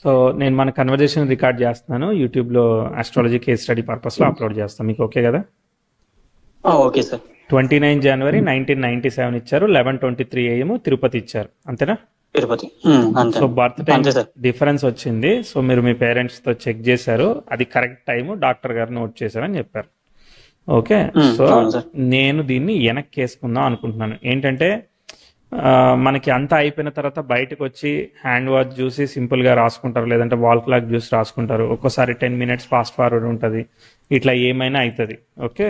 So నేను మన conversation record చేస్తున్నాను యూట్యూబ్లో ఆస్ట్రాలజీ కేస్ స్టడీ పర్పస్లో అప్లోడ్ చేస్తాను. మీకు ఓకే కదా? Okay sir. 29 జనవరి 1997 ఇచ్చారు, 11:23 AM తిరుపతి ఇచ్చారు, అంతేనా? తిరుపతి అంతే. సో బర్త్ టైం అంతే సార్. డిఫరెన్స్ వచ్చింది. సో మీరు మీ పేరెంట్స్తో చెక్ చేశారు, అది కరెక్ట్ టైము డాక్టర్ గారు నోట్ చేశారని చెప్పారు. ఓకే. సో అవును సార్. నేను దీన్ని వెనక్కి వేసుకుందాం అనుకుంటున్నాను. ఏంటంటే మనకి అంతా అయిపోయిన తర్వాత బయటకు వచ్చి హ్యాండ్ వాష్ చూసి సింపుల్గా రాసుకుంటారు, లేదంటే వాల్ క్లాక్ చూసి రాసుకుంటారు. ఒక్కోసారి 10 minutes ఫాస్ట్ ఫార్వర్డ్ ఉంటుంది, ఇట్లా ఏమైనా అవుతుంది. ఓకే.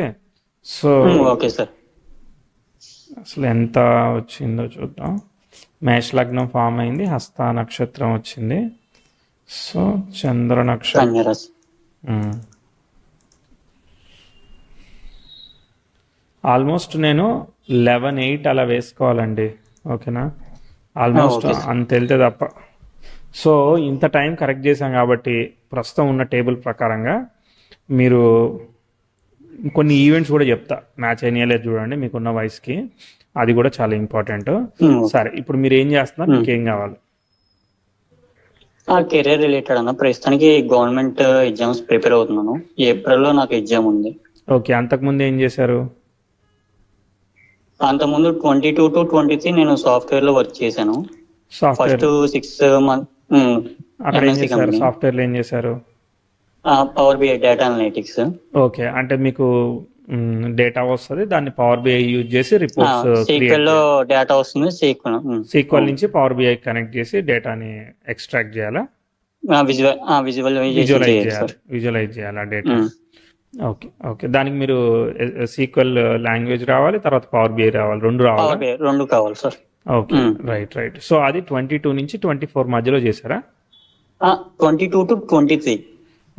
So okay sir. అసలు ఎంత వచ్చిందో చూద్దాం. మేష లగ్నం ఫామ్ అయింది, హస్త నక్షత్రం వచ్చింది. సో చంద్ర నక్షత్రం కన్యరాశి. ఆల్మోస్ట్ నేను 11-8 అలా వేసుకోవాలండి. ఓకేనా? Almost okay sir. అంత వెళ్తే తప్ప. సో ఇంత టైం కరెక్ట్ చేశాం కాబట్టి ప్రస్తుతం ఉన్న టేబుల్ ప్రకారంగా మీరు కొన్ని ఈవెంట్స్ కూడా చెప్తా, మ్యాచ్ అయినాయో చూడండి మీకున్న వయసుకి, అది కూడా చాలా ఇంపార్టెంట్. సరే, ఇప్పుడు మీరు ఏం చేస్తున్నారు, మీకు ఏం కావాలి? కెరీర్ రిలేటెడ్ అన్న, ప్రస్తుతానికి గవర్నమెంట్ ఎగ్జామ్స్ ప్రిపేర్ అవుతున్నాను. ఏప్రిల్లో నాకు ఎగ్జామ్ ఉంది. ఓకే. అంతకుముందు ఏం చేశారు? అంతకుముందు 22 to 23 నేను సాఫ్ట్వేర్ లో వర్క్ చేశాను. సాఫ్ట్వేర్ ఫస్ట్ 6 months అక్కడ ఏం చేశారు? సాఫ్ట్వేర్లో ఏం చేశారు? Power BI data analytics. Okay. అంటే మీకు డేటా వస్తుంది, దాన్ని పవర్ బిఐ యూజ్ చేసి రిపోర్ట్స్ సీక్వెల్ లో డేటా వస్తుంది. సీక్వెల్ నుంచి పవర్ బిఐ కనెక్ట్ చేసి డేటాని ఎక్స్ట్రాక్ట్ చేయాలా, విజువలైజ్ చేయాలా డేటా. ఓకే. ఓకే. దానికి మీరు సీక్వెల్ లాంగ్వేజ్ రావాలి, తర్వాత పవర్ బిఐ రావాలి, రెండు రావాలి. రెండు కావాలి సార్. ఓకే. రైట్. సో అది 22 నుంచి 24 మధ్యలో చేశారా? 22 to 23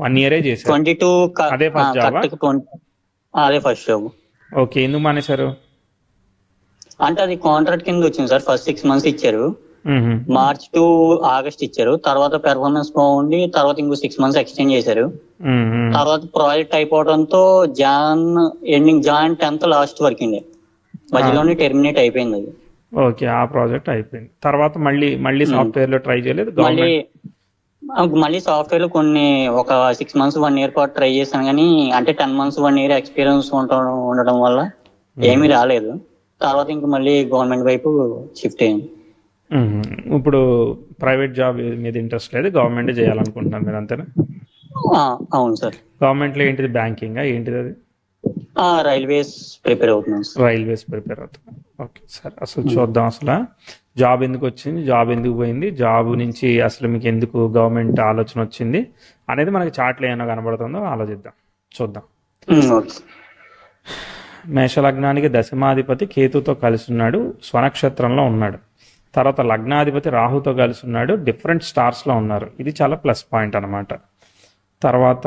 1 year చేశారు. 22 అదే ఫస్ట్ జాబ్? అదే ఫస్ట్ జాబ్. ఓకే. ఎందుకు మానేశారు? అంటే అది కాంట్రాక్ట్ కింద వచ్చింది సార్. ఫస్ట్ 6 months ఇచ్చారు, మార్చ్ టు ఆగస్ట్ ఇచ్చారు. తర్వాత పెర్ఫార్మెన్స్ బాగుంది, తర్వాత ఇంకో 6 months ఎక్స్టెండ్ చేశారు. తర్వాత ప్రాజెక్ట్ అయిపోవడంతో June 10th last working day మధ్యలోనే టెర్మినేట్ అయిపోయింది అది. ఓకే. ఆ ప్రాజెక్ట్ అయిపోయింది. తర్వాత మళ్ళీ సాఫ్ట్వేర్ లో ట్రై చేయలేదు? మళ్ళీ సాఫ్ట్వేర్ లో ఒక 6 months 1 year పాటు ట్రై చేశాను, కానీ అంటే 10 months 1 year ఎక్స్పీరియన్స్ ఉండడం వల్ల ఏమీ రాలేదు. తర్వాత ఇంక మళ్ళీ గవర్నమెంట్ వైపు షిఫ్ట్ అయ్యింది. ఇప్పుడు ప్రైవేట్ జాబ్ మీద ఇంట్రెస్ట్ లేదు, గవర్నమెంట్ చేయాలనుకుంటున్నారు మీరు, అంతేనా? అవును సార్. గవర్నమెంట్ లో ఏంటిది, బ్యాంకింగ్ ఏంటిది అది? రైల్వేస్ ప్రిపేర్ అవుతున్నాను. రైల్వేస్ ప్రిపేర్ అవుతుంది. ఓకే. సరే, అసలు చూద్దాం అసలు జాబ్ ఎందుకు వచ్చింది, జాబ్ ఎందుకు పోయింది, జాబ్ నుంచి అసలు మీకు ఎందుకు గవర్నమెంట్ ఆలోచన వచ్చింది అనేది మనకి చాట్లో ఏమైనా కనబడుతుందో ఆలోచిద్దాం, చూద్దాం. మేషలగ్నానికి దశమాధిపతి కేతుతో కలిసి ఉన్నాడు, స్వనక్షత్రంలో ఉన్నాడు. తర్వాత లగ్నాధిపతి రాహుతో కలిసి ఉన్నాడు, డిఫరెంట్ స్టార్స్లో ఉన్నారు. ఇది చాలా ప్లస్ పాయింట్ అనమాట. తర్వాత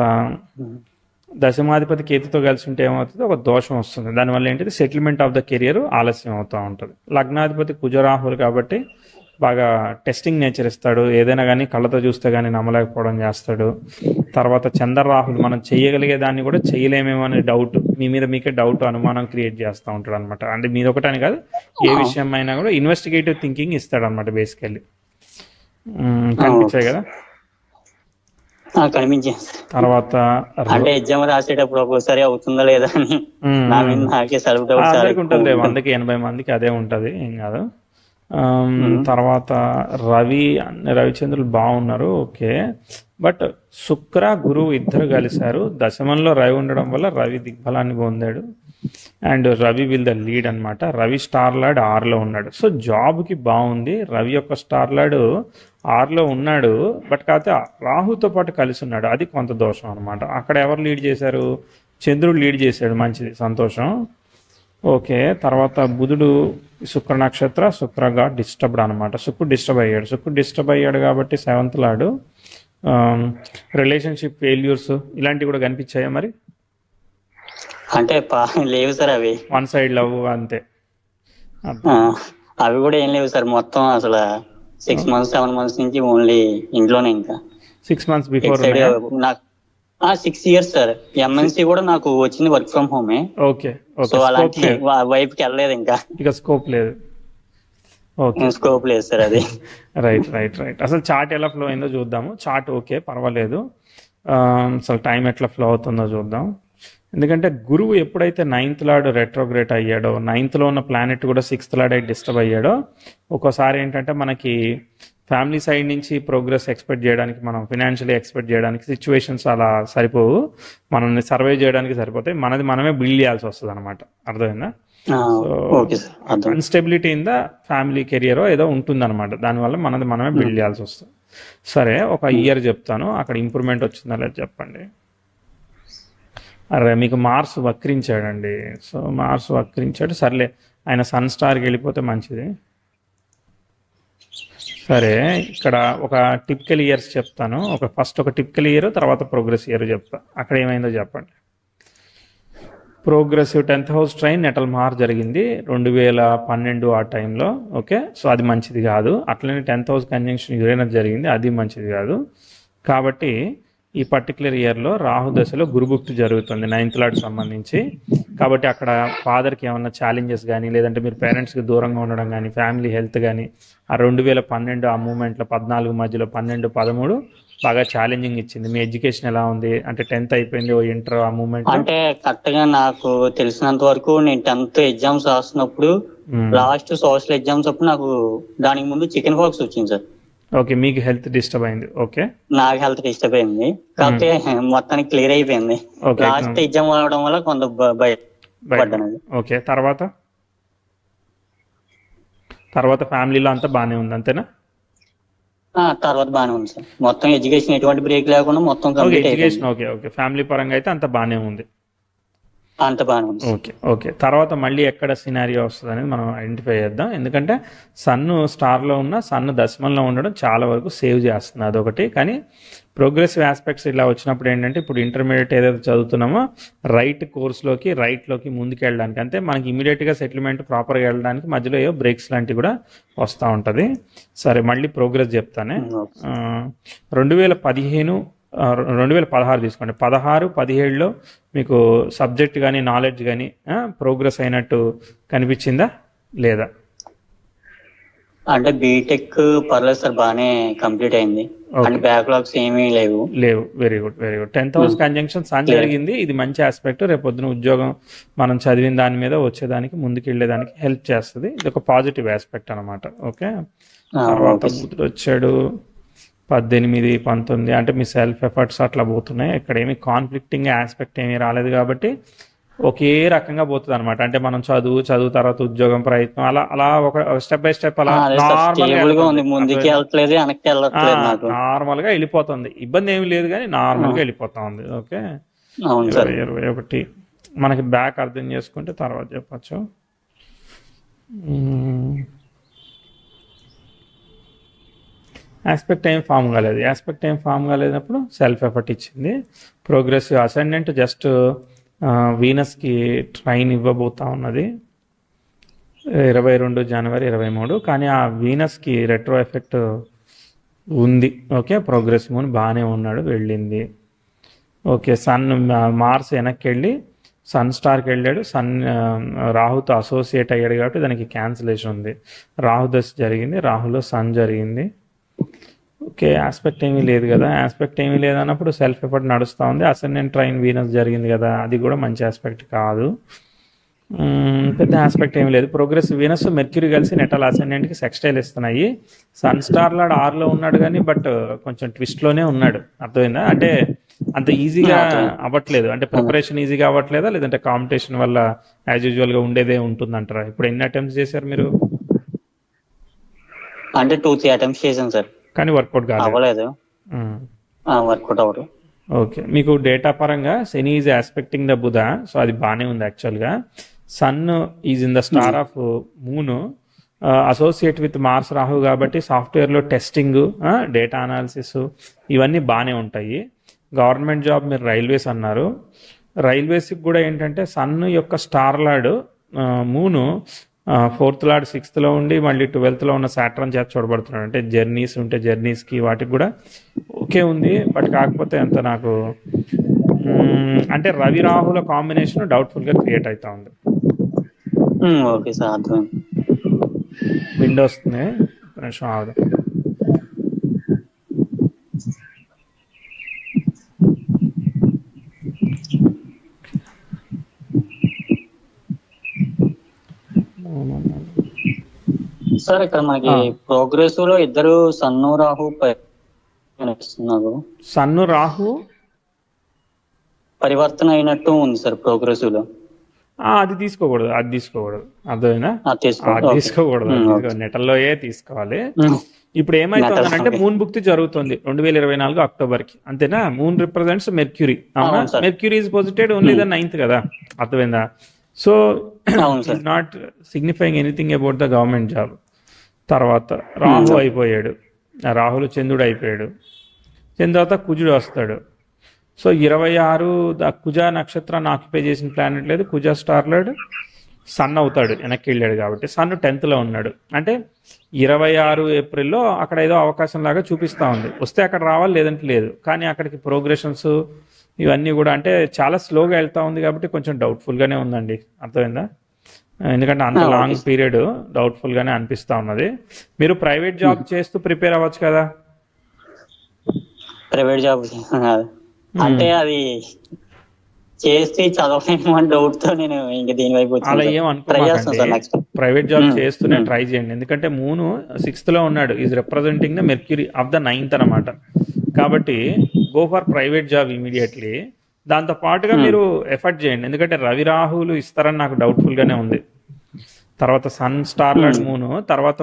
దశమాధిపతి కేతుతో కలిసి ఉంటే ఏమవుతుంది, ఒక దోషం వస్తుంది. దానివల్ల ఏంటిది, సెటిల్మెంట్ ఆఫ్ ద కెరియర్ ఆలస్యం అవుతూ ఉంటుంది. లగ్నాధిపతి కుజరాహులు కాబట్టి బాగా టెస్టింగ్ నేచర్ ఇస్తాడు, ఏదైనా కానీ కళ్ళతో చూస్తే కానీ నమ్మలేకపోవడం చేస్తాడు. తర్వాత చంద్రరాహులు మనం చేయగలిగే దాన్ని కూడా చేయలేమేమో అనే డౌట్, మీకే డౌట్, అనుమానం క్రియేట్ చేస్తూ ఉంటాడు అనమాట. అంటే మీరు ఒకటని కాదు, ఏ విషయం అయినా కూడా ఇన్వెస్టిగేటివ్ థింకింగ్ ఇస్తాడు అనమాట బేసికల్లీ. కనిపించాయి కదా? కనిపించింది. తర్వాత అంటే ఎగ్జామ్ రాసేటప్పుడు ఒక్కోసారి అవుతుందా లేదా అని నాకే సెల్ఫ్ డౌట్ ఉంటుంది. 100కి 80 మందికి అదే ఉంటుంది, ఏం కాదు. తర్వాత రవిచంద్రులు బాగున్నారు, ఓకే. బట్ శుక్ర గురువు ఇద్దరు కలిశారు, దశమంలో రవి ఉండడం వల్ల రవి దిగ్బలాన్ని పొందాడు. And Ravi will the lead అనమాట. రవి స్టార్ లార్డ్ 6లో ఉన్నాడు. సో జాబ్కి బాగుంది. రవి యొక్క స్టార్ లార్డ్ 6లో ఉన్నాడు, బట్ కాకపోతే రాహుతో పాటు కలిసి ఉన్నాడు, అది కొంత దోషం అనమాట. అక్కడ ఎవరు లీడ్ చేశారు, చంద్రుడు లీడ్ చేశాడు, మంచిది, సంతోషం. ఓకే. తర్వాత బుధుడు శుక్ర నక్షత్ర, శుక్రగా డిస్టర్బ్డ్ అనమాట. శుక్రుడు డిస్టర్బ్ అయ్యాడు కాబట్టి 7th లార్డ్. రిలేషన్షిప్ ఫెయిల్యూర్స్ ఇలాంటివి కూడా కనిపించాయా మరి? అంటే లేవు సార్, అవి వన్ సైడ్ లవ్ అంతే. అవి కూడా ఏం లేవు సార్. మొత్తం అసలు 6 months 7 months నుంచి ఓన్లీ ఇంట్లోనే. ఇంకా 6 months బిఫోర్ నాకు 6 years సార్. ఎంఎన్సీ కూడా నాకు వచ్చింది వర్క్ ఫ్రమ్ హోమే. ఓకే. సో అలాంటి వైపుకి వెళ్ళలేదు, ఇంకా స్కోప్ లేదు. ఓకే. స్కోప్ లేదు సార్ అది. Right right right. అసలు చార్ట్ ఎలా ఫ్లో అయిందో చూద్దాము. చార్ట్ ఓకే పర్వాలేదు. అసలు టైం ఎట్లా ఫ్లో అవుతుందో చూద్దాం. ఎందుకంటే గురువు ఎప్పుడైతే నైన్త్ లార్డ్ రెట్రోగ్రేట్ అయ్యాడో, నైన్త్లో ఉన్న ప్లానెట్ కూడా సిక్స్త్ లార్డ్ అయి డిస్టర్బ్ అయ్యాడో, ఒక్కోసారి ఏంటంటే మనకి ఫ్యామిలీ సైడ్ నుంచి ప్రోగ్రెస్ ఎక్స్పెక్ట్ చేయడానికి, మనం ఫినాన్షియలీ ఎక్స్పెక్ట్ చేయడానికి సిచ్యువేషన్స్ అలా సరిపోవు, మనల్ని సర్వే చేయడానికి సరిపోతాయి, మనది మనమే బిల్డ్ చేయాల్సి వస్తుంది అనమాట. అర్థమైందా? సో ఓకే సార్, అర్థం. Unstability in the family career ఏదో ఉంటుంది అనమాట, దానివల్ల మనది మనమే బిల్డ్ చేయాల్సి వస్తుంది. సరే, ఒక ఇయర్ చెప్తాను, అక్కడ ఇంప్రూవ్మెంట్ వచ్చిందా లేదు చెప్పండి. అరే మీకు మార్స్ వక్రించాడండి. సో మార్స్ వక్రించాడు, సర్లే ఆయన సన్ స్టార్కి వెళ్ళిపోతే మంచిది. సరే, ఇక్కడ ఒక టిపికల్ ఇయర్స్ చెప్తాను. ఫస్ట్ ఒక టిపికల్ ఇయర్, తర్వాత ప్రోగ్రెస్ ఇయర్ చెప్తా. అక్కడ ఏమైందో చెప్పండి. Progressive 10th house train natal మార్ జరిగింది 2012 ఆ టైంలో. ఓకే, సో అది మంచిది కాదు. అట్లనే 10th హౌస్ కంజంక్షన్ యురేనస్ జరిగింది, అది మంచిది కాదు. కాబట్టి ఈ పర్టికులర్ ఇయర్లో రాహు దశలో గురుభుక్తి జరుగుతుంది 9th లార్డ్ సంబంధించి. కాబట్టి అక్కడ ఫాదర్కి ఏమన్నా ఛాలెంజెస్ కానీ, లేదంటే మీరు పేరెంట్స్కి దూరంగా ఉండడం కానీ, ఫ్యామిలీ హెల్త్ కానీ, ఆ 2012 ఆ మూమెంట్లో 14 మధ్యలో 12, 13 బాగా ఛాలెంజింగ్ ఇచ్చింది. మీ ఎడ్యుకేషన్ ఎలా ఉంది అంటే 10th అయిపోయింది, ఇంటర్ ఆ మూమెంట్ అంటే కరెక్ట్ గా నాకు తెలిసినంత వరకు నేను 10th ఎగ్జామ్స్ రాసినప్పుడు, లాస్ట్ సోషల్ ఎగ్జామ్స్ అప్పుడు నాకు దానికి ముందు చికెన్ పాక్స్ వచ్చింది సార్. ఓకే, మీకు హెల్త్ డిస్టర్బ్ అయింది. ఓకే, నాకు హెల్త్ డిస్టర్బ్ అయింది, కాకపోతే మొత్తానికి క్లియర్ అయిపోయింది. లాస్ట్ ఎగ్జామ్ అవడం వల్ల కొంత భయపడ్డాను. ఓకే, తర్వాత ఫ్యామిలీలో అంతా బాగానే ఉంది అంతేనా? తర్వాత బాగానే ఉంది సార్, మొత్తం ఎడ్యుకేషన్ ఎటువంటి బ్రేక్ లేకుండా మొత్తం complete education. Okay okay, family పరంగా అయితే అంత బాగానే ఉంది. అంత బాగానే ఉంది. ఓకే ఓకే, తర్వాత మళ్ళీ ఎక్కడ సినారియో వస్తుంది అనేది మనం ఐడెంటిఫై చేద్దాం. ఎందుకంటే సన్ను స్టార్లో ఉన్న, సన్ను దశమంలో ఉండడం చాలా వరకు సేవ్ చేస్తుంది, అదొకటి. కానీ ప్రోగ్రెసివ్ ఆస్పెక్ట్స్ ఇలా వచ్చినప్పుడు ఏంటంటే, ఇప్పుడు ఇంటర్మీడియట్ ఏదైతే చదువుతున్నామో రైట్ కోర్స్లోకి, రైట్లోకి ముందుకు వెళ్ళడానికి, అంటే మనకి ఇమీడియట్గా సెటిల్మెంట్ ప్రాపర్గా వెళ్ళడానికి మధ్యలో ఏవో బ్రేక్స్ లాంటివి కూడా వస్తూ ఉంటుంది. సరే, మళ్ళీ ప్రోగ్రెస్ చెప్తానే. 2016 తీసుకోండి. 16, 17లో మీకు సబ్జెక్ట్ కానీ, నాలెడ్జ్ కానీ ప్రోగ్రెస్ అయినట్టు కనిపించిందా లేదా? అంటే బీటెక్ పర్లేదు సార్, బాగానే కంప్లీట్ అయింది, అంటే బ్యాక్లాగ్స్ ఏమీ లేవు. Very good very good. 10th house conjunction sun జరిగింది, ఇది మంచి ఆస్పెక్ట్. రేపు పొద్దున ఉద్యోగం మనం చదివిన దాని మీద వచ్చేదానికి, ముందుకు వెళ్ళేదానికి హెల్ప్ చేస్తుంది. ఇది ఒక పాజిటివ్ ఆస్పెక్ట్ అనమాట. ఓకే, తర్వాత బుధుడు వచ్చాడు 18, 19, అంటే మీ సెల్ఫ్ ఎఫర్ట్స్ అట్లా పోతున్నాయి. ఇక్కడ ఏమి కాన్ఫ్లిక్టింగ్ ఆస్పెక్ట్ ఏమీ రాలేదు కాబట్టి ఒకే రకంగా పోతుంది అనమాట. అంటే మనం చదువు తర్వాత ఉద్యోగం ప్రయత్నం అలా ఒక స్టెప్ బై స్టెప్ అలా నార్మల్ గా వెళ్ళిపోతుంది. ఇబ్బంది ఏమి లేదు కానీ నార్మల్ గా వెళ్ళిపోతా ఉంది. ఓకే, 21 మనకి బ్యాక్ అర్థం చేసుకుంటే తర్వాత చెప్పచ్చు. ఆస్పెక్ట్ ఏం ఫామ్ కాలేనప్పుడు సెల్ఫ్ ఎఫర్ట్ ఇచ్చింది. ప్రోగ్రెసివ్ అసెండెంట్ జస్ట్ వీనస్కి ట్రైన్ ఇవ్వబోతా ఉన్నది 22 జనవరి 23, కానీ ఆ వీనస్కి రెట్రో ఎఫెక్ట్ ఉంది. ఓకే, ప్రోగ్రెస్ మూన్ బాగానే ఉన్నాడు, వెళ్ళింది. ఓకే, మార్స్ వెనక్కి వెళ్ళి సన్ స్టార్కి వెళ్ళాడు. రాహుతో అసోసియేట్ అయ్యాడు కాబట్టి దానికి క్యాన్సిలేషన్ ఉంది. రాహు దశ జరిగింది, రాహులో సన్ జరిగింది. ఓకే, ఆస్పెక్ట్ ఏమీ లేదు కదా. ఆస్పెక్ట్ ఏమీ లేదన్నప్పుడు సెల్ఫ్ ఎఫర్ట్ నడుస్తూ ఉంది. అసెండెంట్ ట్రైన్ వీనస్ జరిగింది కదా, అది కూడా మంచి ఆస్పెక్ట్ కాదు. పెద్ద ఆస్పెక్ట్ ఏమీ లేదు. ప్రోగ్రెస్ వీనస్ మెర్క్యూరీ కలిసి నెటల్ అసెండెంట్కి సెక్స్టైల్ ఇస్తున్నాయి. సన్ స్టార్ లాడ్ 6లో ఉన్నాడు కానీ బట్ కొంచెం ట్విస్ట్లోనే ఉన్నాడు. అర్థమైందా? అంటే అంత ఈజీగా అవ్వట్లేదు. అంటే ప్రిపరేషన్ ఈజీగా అవ్వట్లేదా, లేదంటే కాంపిటీషన్ వల్ల యాజ్ యూజువల్గా ఉండేదే ఉంటుందంటారా? ఇప్పుడు ఎన్ని అటెంప్ట్స్ చేశారు మీరు? అంటే 2-3 అటెంప్ట్స్ చేశాను సార్, కానీ వర్కౌట్ కాలేదు. వర్కౌట్ అవ్వదు. ఓకే, మీకు డేటా పరంగా Shani is aspecting the Budh, so అది బాగానే ఉంది యాక్చువల్గా. Sun is in the star of moon, associate with mars Rahu కాబట్టి సాఫ్ట్వేర్లో టెస్టింగ్, డేటా అనాలిసిస్ ఇవన్నీ బాగానే ఉంటాయి. గవర్నమెంట్ జాబ్, మీరు రైల్వేస్ అన్నారు. రైల్వేస్కి కూడా ఏంటంటే సన్ యొక్క స్టార్ లార్డ్ మూను 4th లార్డ్ 6thలో ఉండి మళ్ళీ 12thలో ఉన్న సాటర్న్ చేత చూడబడుతున్నాడు. అంటే జర్నీస్ ఉంటే జర్నీస్కి వాటికి కూడా ఓకే ఉంది. బట్ కాకపోతే అంత నాకు అంటే రవి రాహుల కాంబినేషన్ డౌట్ఫుల్గా క్రియేట్ అవుతా ఉంది. ఓకే సార్, విండో వస్తుంది, ఒక నిమిషం ఆగుదాం. సార్ ఇక్కడ మనకి ప్రోగ్రెస్ లో ఇద్దరు సన్ను రాహు కనిపిస్తున్నారు. సన్ను రాహు పరివర్తన అయినట్టు ఉంది సార్ ప్రోగ్రెసివ్ లో. అది తీసుకోకూడదు, అర్థమైనా? అది తీసుకోకూడదు, నెటల్లోయే తీసుకోవాలి. ఇప్పుడు ఏమైతుందంటే మూన్ భుక్తి జరుగుతుంది 2024 అక్టోబర్కి, అంతేనా? మూన్ రిప్రజెంట్స్ మెర్క్యూరీ, అవునా? Mercury is posited only the 9th కదా, అర్థమైందా? So is not signifying anything about the government job. తర్వాత రాహు అయిపోయాడు, రాహులు చంద్రుడు అయిపోయాడు, తర్వాత కుజుడు వస్తాడు. సో 26 కుజ నక్షత్రాన్ని ఆక్యుపై చేసిన ప్లానెట్ లేదు, కుజ స్టార్లర్డ్ సన్ అవుతాడు, వెనక్కి వెళ్ళాడు కాబట్టి. సన్ 10th లో ఉన్నాడు, అంటే 26 ఏప్రిల్లో అక్కడ ఏదో అవకాశం లాగా చూపిస్తూ ఉంది. వస్తే అక్కడ రావాలి, లేదంటే లేదు. కానీ అక్కడికి ప్రోగ్రెషన్స్ ఇవన్నీ కూడా అంటే చాలా స్లోగా వెళ్తూ ఉంది కాబట్టి కొంచెం డౌట్ఫుల్గానే ఉందండి, అర్థమైందా? ఎందుకంటే అంత లాంగ్ పీరియడ్ డౌట్ఫుల్గానే అనిపిస్తూ ఉన్నది. మీరు ప్రైవేట్ జాబ్ చేస్తూ ప్రిపేర్ అవ్వచ్చు కదా. ప్రైవేట్ జాబ్ అంటే అది చేస్తే చదవలేము అని డౌట్ తో నేను ఇంకా దీని వైపు అలా ఏమనుకోండి, ప్రైవేట్ జాబ్ చేస్తూనే ట్రై చేయండి. ఎందుకంటే మూను 6th లో ఉన్నాడు, is representing the mercury of the 9th అనమాట. కాబట్టి go for private job immediately. దాంతో పాటుగా మీరు ఎఫర్ట్ చేయండి, ఎందుకంటే రవి రాహులు ఇస్తారని నాకు డౌట్ఫుల్ గానే ఉంది. తర్వాత సన్ స్టార్లర్డ్ మూను, తర్వాత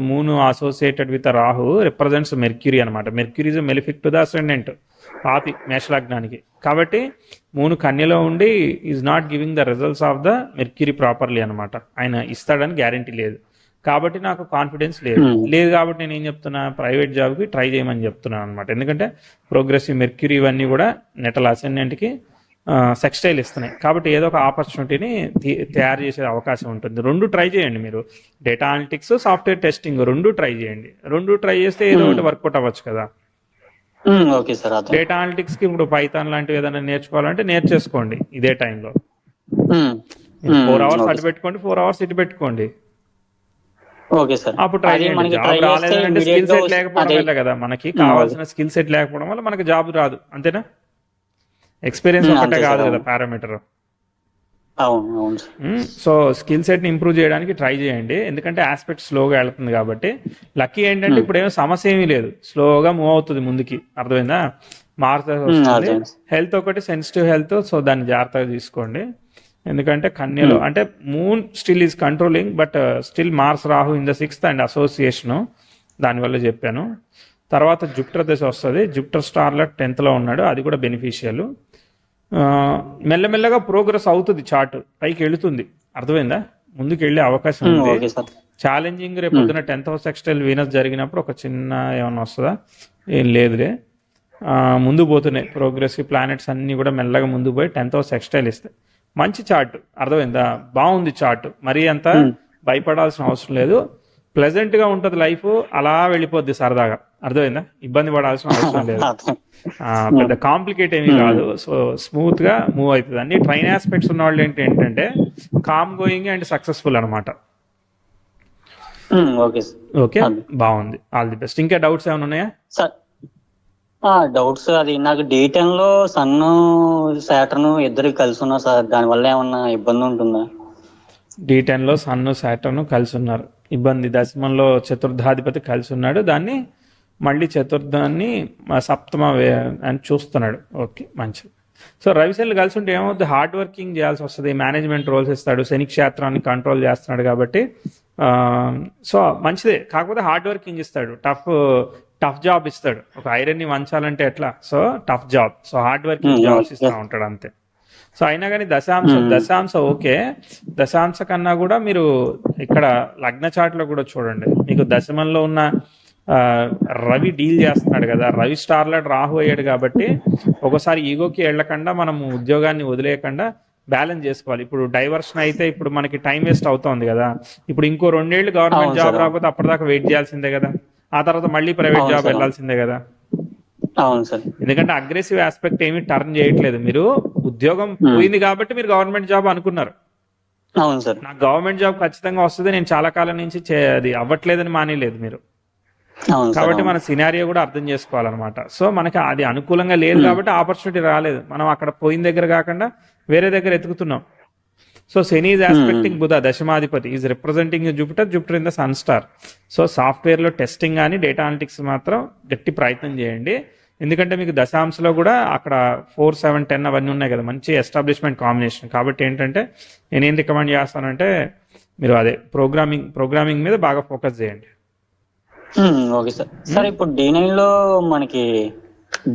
moon associated with Rahu represents Mercury అనమాట. Mercury is malefic to the ascendant, పాపి మేషలగ్నానికి. కాబట్టి మూను కన్యలో ఉండి is not giving the results of the Mercury properly అనమాట. ఆయన ఇస్తాడని గ్యారంటీ లేదు, కాబట్టి నాకు కాన్ఫిడెన్స్ లేదు కాబట్టి నేను ఏం చెప్తున్నా, ప్రైవేట్ జాబ్కి ట్రై చేయమని చెప్తున్నాను అనమాట. ఎందుకంటే ప్రోగ్రెసివ్ మెర్క్యూరీ ఇవన్నీ కూడా నెటల్ అసెండెంట్కి సెక్స్టైల్ ఇస్తున్నాయి, కాబట్టి ఏదో ఒక ఆపర్చునిటీని తయారు చేసే అవకాశం ఉంటుంది. 2 ట్రై చేయండి మీరు, data analytics, software testing 2 try చేయండి. 2 ట్రై చేస్తే ఏదో ఒకటి వర్కౌట్ అవ్వచ్చు కదా. డేటా అనలిటిక్స్ కి ఇప్పుడు పైథాన్ లాంటివి ఏదైనా నేర్చుకోవాలంటే నేర్చేసుకోండి ఇదే టైంలో. 4 hours అటు పెట్టుకోండి, 4 hours ఇటు పెట్టుకోండి. అప్పుడు ట్రై చేయండి. జాబ్ రాలేదంటే స్కిల్ సెట్ లేకపోవడం వల్ల కదా, మనకి కావాల్సిన స్కిల్ సెట్ లేకపోవడం వల్ల మనకి జాబ్ రాదు, అంతేనా? ఎక్స్పీరియన్స్ ఒకటే కాదు కదా పారామీటర్. సో స్కిల్ సెట్ ని ఇంప్రూవ్ చేయడానికి ట్రై చేయండి, ఎందుకంటే ఆస్పెక్ట్ స్లోగా వెళ్తుంది కాబట్టి. లక్కీ ఏంటంటే ఇప్పుడు ఏమో సమస్య ఏమీ లేదు, స్లోగా మూవ్ అవుతుంది ముందుకి, అర్థమైందా? మార్క్స్ వస్తుంది. హెల్త్ ఒకటి సెన్సిటివ్ హెల్త్, సో దాన్ని జాగ్రత్తగా తీసుకోండి. ఎందుకంటే కన్యలో అంటే moon still is controlling, but still mars Rahu in the 6th and association, దానివల్ల చెప్పాను. తర్వాత జూపిటర్ దశ వస్తుంది, జూపిటర్ స్టార్లర్ 10th లో ఉన్నాడు, అది కూడా బెనిఫిషియల్. మెల్లమెల్లగా ప్రోగ్రెస్ అవుతుంది, చార్ట్ పైకి వెళుతుంది, అర్థమైందా? ముందుకు వెళ్ళే అవకాశం ఉంది. ఛాలెంజింగ్ రేపు పొద్దున 10th house సెక్స్టైల్ వీనస్ జరిగినప్పుడు ఒక చిన్న ఏమన్నా వస్తుందా, ఏం లేదులే. ముందు పోతున్నాయి ప్రోగ్రెసివ్ ప్లానెట్స్ అన్ని కూడా మెల్లగా ముందుకు పోయి 10th house సెక్స్టైల్ ఇస్తాయి. మంచి చార్ట్, అర్థమైందా? బాగుంది చార్ట్, మరీ అంత భయపడాల్సిన అవసరం లేదు. ప్లెజెంట్ గా ఉంటుంది లైఫ్, అలా వెళ్ళిపోద్ది సరదాగా, అర్థమైందా? ఇబ్బంది పడాల్సిన అవసరం లేదు, పెద్ద కాంప్లికేట్ ఏమీ కాదు. సో స్మూత్ గా మూవ్ అవుతుంది. అన్ని ట్రైన్ ఆస్పెక్ట్స్ ఉన్న వాళ్ళు ఏంటంటే కామ్ గోయింగ్ అండ్ సక్సెస్ఫుల్ అనమాట. ఓకే, బాగుంది, ఆల్ ది బెస్ట్. ఇంకా డౌట్స్ ఏమైనా ఉన్నాయా? డౌట్స్ అది నాకు D10 లో సన్ను సాటర్న్ ఇద్దరు కలిసి ఉన్నారు సార్, దానివల్ల ఏమన్నా ఇబ్బంది ఉంటుందా? D10 లో సన్ను సాటర్న్ కలిసి ఉన్నారు, ఇబ్బంది. దశమంలో చతుర్థాధిపతి కలిసి ఉన్నాడు, దాన్ని మళ్ళీ చతుర్థాన్ని సప్తమ అని చూస్తున్నాడు. ఓకే, మంచిది. సో రవిశైలు కలిసి ఉంటే ఏమవుతుంది, హార్డ్ వర్కింగ్ చేయాల్సి వస్తుంది, మేనేజ్మెంట్ రోల్స్ ఇస్తాడు, శని క్షేత్రాన్ని కంట్రోల్ చేస్తున్నాడు కాబట్టి సో మంచిదే. కాకపోతే హార్డ్ వర్కింగ్ ఇస్తాడు, టఫ్ జాబ్ ఇస్తాడు. ఒక ఐరన్ని వంచాలంటే ఎట్లా, so tough job, so hard working jobs ఇస్తూ ఉంటాడు అంతే. సో అయినా కానీ దశాంశ ఓకే, దశాంశ కన్నా కూడా మీరు ఇక్కడ లగ్న చాట్లో కూడా చూడండి, మీకు దశమంలో ఉన్న రవి డీల్ చేస్తున్నాడు కదా, రవి స్టార్లర్డ్ రాహు అయ్యాడు కాబట్టి ఒకసారి ఈగోకి వెళ్ళకుండా మనము ఉద్యోగాన్ని వదిలేయకుండా బ్యాలెన్స్ చేసుకోవాలి. ఇప్పుడు డైవర్షన్ అయితే ఇప్పుడు మనకి టైం వేస్ట్ అవుతుంది కదా, ఇప్పుడు ఇంకో 2 ఏళ్ళు గవర్నమెంట్ జాబ్ రాకపోతే అప్పటిదాకా వెయిట్ చేయాల్సిందే కదా, ఆ తర్వాత మళ్ళీ ప్రైవేట్ జాబ్ వెళ్ళాల్సిందే కదా. ఎందుకంటే అగ్రెసివ్ ఆస్పెక్ట్ ఏమి టర్న్ చేయట్లేదు, మీరు ఉద్యోగం పోయింది కాబట్టి మీరు గవర్నమెంట్ జాబ్ అనుకున్నారు, అవును సార్. నాకు గవర్నమెంట్ జాబ్ ఖచ్చితంగా వస్తుంది, నేను చాలా కాలం నుంచి అది అవ్వట్లేదని మానేలేదు మీరు. అవును సార్. కాబట్టి మన సినారియో కూడా అర్థం చేసుకోవాలన్నమాట. సో మనకి అది అనుకూలంగా లేదు కాబట్టి ఆపర్చునిటీ రాలేదు, మనం అక్కడ పోయిన దగ్గర కాకుండా వేరే దగ్గర ఎతుకుతున్నాం. So Shani is aspecting Budha, దశమాధిపతి is representing Jupiter in the sun star. So సాఫ్ట్వేర్లో టెస్టింగ్ కానీ డేటా అనలిటిక్స్ మాత్రం గట్టి ప్రయత్నం చేయండి. ఎందుకంటే మీకు దశాంశలో కూడా అక్కడ 4, 7, 10 అవన్నీ ఉన్నాయి కదా, మంచి ఎస్టాబ్లిష్మెంట్ కాంబినేషన్. కాబట్టి ఏంటంటే నేనేం రికమెండ్ చేస్తానంటే మీరు అదే ప్రోగ్రామింగ్ మీద బాగా ఫోకస్ చేయండి. Okay sir. సార్ ఇప్పుడు D9 లో మనకి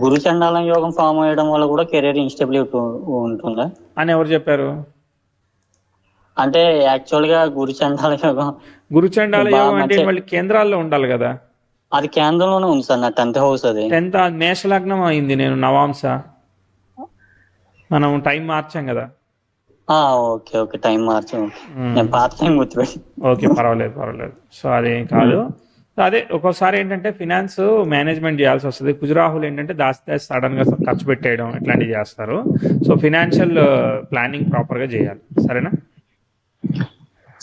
గురు చండాలం యోగం ఫామ్ అయ్యడం వల్ల కూడా కెరీర్ ఇన్స్టెబిలిటీ ఉంటుందా అని ఎవరు చెప్పారు? అంటే యాక్చువల్ గా గురు చండాల యోగం అంటే మళ్ళీ కేంద్రాల్లో ఉండాలి కదా. అది కేంద్రంలోనే ఉంది సార్, నా 10th హౌస్. అది 10th మేషలగ్నం అయింది, నేను నవాంశ, మనం టైం మార్చాం కదా. ఓకే ఓకే, టైం మార్చాం. నేను పాత టైం గుర్తుపెట్టి. ఓకే, పర్వాలేదు. సో అదేం కాదు. అదే ఒక్కోసారి ఏంటంటే ఫినాన్స్ మేనేజ్మెంట్ చేయాల్సి వస్తుంది. కుజరాహులు ఏంటంటే దాచి సడన్ గా ఖర్చు పెట్టేయడం ఇట్లాంటివి చేస్తారు. సో ఫినాన్షియల్ ప్లానింగ్ ప్రాపర్ గా చేయాలి. సరేనా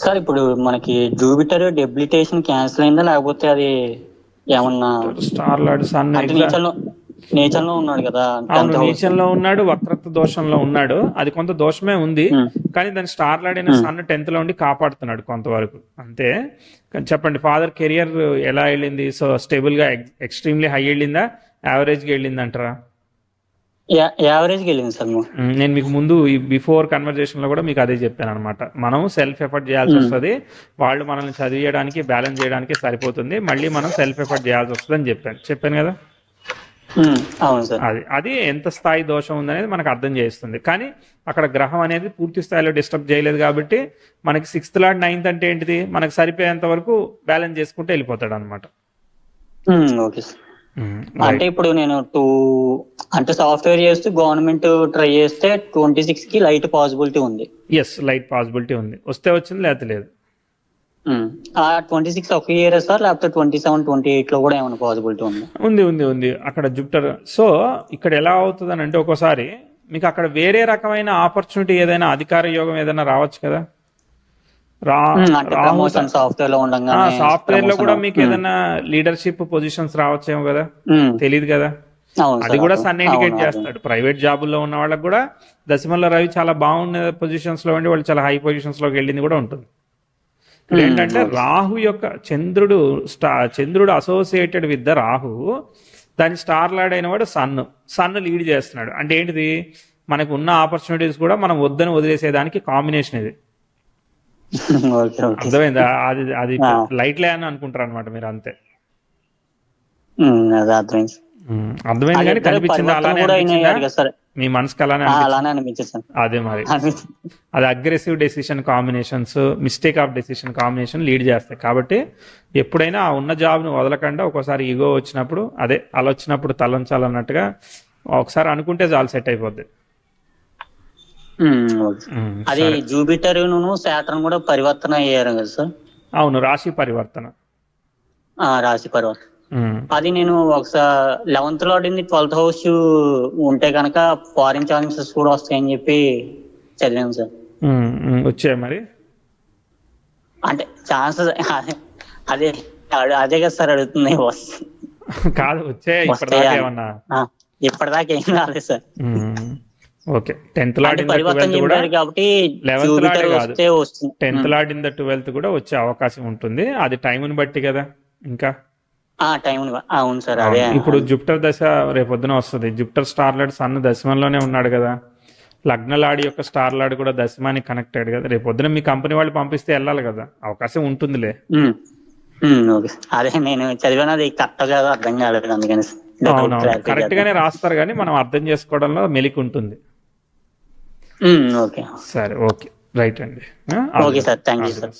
సార్? ఇప్పుడు మనకి జూపిటర్ డెబిలిటేషన్ క్యాన్సిల్ అయిందా లేకపోతే అది ఏమన్నా? స్టార్ లార్డ్ సన్ నేచర్ లో ఉన్నాడు కదా. అవును, నీచంలో ఉన్నాడు, వక్రత్వ దోషంలో ఉన్నాడు. అది కొంత దోషమే ఉంది, కానీ దాని స్టార్ లార్డ్ అయిన సన్ 10th లో ఉండి కాపాడుతున్నాడు కొంతవరకు అంతే. చెప్పండి, ఫాదర్ కెరియర్ ఎలా వెళ్ళింది? సో స్టేబుల్ గా ఎక్స్ట్రీమ్లీ హై వెళ్ళిందా, యావరేజ్ గా వెళ్ళింది అంటారా? యావరేజ్ గా వెళ్ళింది సార్. నేను మీకు ముందు ఈ బిఫోర్ కన్వర్జేషన్ లో కూడా మీకు అదే చెప్పాను అనమాట. మనం సెల్ఫ్ ఎఫర్ట్ చేయాల్సి వస్తుంది, వాళ్ళు మనల్ని చదివేయడానికి బ్యాలెన్స్ చేయడానికి సరిపోతుంది, మళ్ళీ మనం సెల్ఫ్ ఎఫర్ట్ చేయాల్సి వస్తుంది అని చెప్పాను కదా. అవును సార్. అది ఎంత స్థాయి దోషం ఉందనేది మనకు అర్థం చేస్తుంది. కానీ అక్కడ గ్రహం అనేది పూర్తి స్థాయిలో డిస్టర్బ్ చేయలేదు కాబట్టి మనకి 6th లార్డ్ 9th అంటే ఏంటిది, మనకు సరిపోయేంత వరకు బ్యాలెన్స్ చేసుకుంటూ వెళ్ళిపోతాడు అనమాట. Okay sir. అంటే ఇప్పుడు నేను అంటే సాఫ్ట్వేర్ చేస్తూ గవర్నమెంట్ ట్రై చేస్తే 26 కి లైట్ పాసిబిలిటీ ఉంది. ఎస్, లైట్ పాసిబిలిటీ ఉంది. వస్తే వచ్చింది, లేకపోతే లేదు. 26 ఒక ఇయర్ సార్, లేకపోతే 27, 28 లో కూడా ఏమైనా పాసిబిలిటీ ఉంది అక్కడ జూపిటర్. సో ఇక్కడ ఎలా అవుతుంది అని అంటే ఒక్కోసారి మీకు అక్కడ వేరే రకమైన ఆపర్చునిటీ ఏదైనా అధికార యోగం ఏదైనా రావచ్చు కదా. సాఫ్ట్వేర్ లో కూడా మీకు ఏదైనా లీడర్షిప్ పొజిషన్స్ రావచ్చేమో కదా, తెలియదు కదా. అది కూడా సన్ ఇండికేట్ చేస్తాడు. ప్రైవేట్ జాబుల్లో ఉన్న వాళ్ళకి కూడా దశమంలో రవి చాలా బాగున్న పొజిషన్స్ లో ఉండి వాళ్ళు చాలా హై పొజిషన్స్ లోకి వెళ్ళింది కూడా ఉంటుంది. ఏంటంటే రాహు యొక్క చంద్రుడు అసోసియేటెడ్ విత్ ద రాహు, దాని స్టార్ లార్డ్ అయిన వాడు సన్ లీడ్ చేస్తున్నాడు. అంటే ఏంటిది, మనకు ఉన్న ఆపర్చునిటీస్ కూడా మనం వద్దని వదిలేసేదానికి కాంబినేషన్ ఇది. అర్థమైందా? అది లైట్ లే అని అనుకుంటారు అనమాట మీరు, అంతే. అర్థమైంది, కానీ కనిపించింది అలానే, మీ మనసుకి అలానే అనిపించింది. అదే మరి అది aggressive decision combinations, mistake of decision combination lead చేస్తాయి. కాబట్టి ఎప్పుడైనా ఆ ఉన్న జాబ్ను వదలకుండా, ఒక్కోసారి ఈగో వచ్చినప్పుడు అదే అలా వచ్చినప్పుడు తలంచాలన్నట్టుగా ఒకసారి అనుకుంటే చాలు, సెట్ అయిపోద్ది. అది జూపిటర్ సాటర్న్ కూడా పరివర్తన అయ్యారు కదా సార్? అవును, రాశి పరివర్తన. అది నేను ఒకసారి 11th లార్డ్ 12th హౌస్ ఉంటే కనుక ఫారిన్ ఛాన్సెస్ కూడా వస్తాయని చెప్పి చదివాను సార్. వచ్చాయి మరి? అంటే ఛాన్సెస్ అదే కదా సార్ అడుగుతుంది. కాదు, వచ్చాయి ఇప్పటిదాకా ఏం రాలేదు sir. Okay, 10th lord in the 12th కూడా, 11th లార్డ్ కాదు, 10th lord in the 12th కూడా వచ్చే అవకాశం ఉంటుంది. అది టైంని బట్టి కదా. ఇంకా అవును సార్. అదే ఇప్పుడు జూపిటర్ దశ రేపొద్దున వస్తుంది. జూపిటర్ స్టార్ లార్డ్ సన్ దశమంలోనే ఉన్నాడు కదా. లగ్న లార్డ్ యొక్క స్టార్ లార్డ్ కూడా దశమానికి కనెక్ట్ అయ్యాడు కదా. రేపొద్దున మీ కంపెనీ వాళ్ళు పంపిస్తే వెళ్ళాలి కదా, అవకాశం ఉంటుందిలే. అదే నేను చదివినది కరెక్ట్ గా అర్థం కాలేదు, అందుకని. కరెక్ట్ గానే రాస్తారు, కానీ మనం అర్థం చేసుకోవడంలో మెలిక ఉంటుంది. ఓకే, సరే, ఓకే, రైట్ అండి. Okay sir, thank you sir.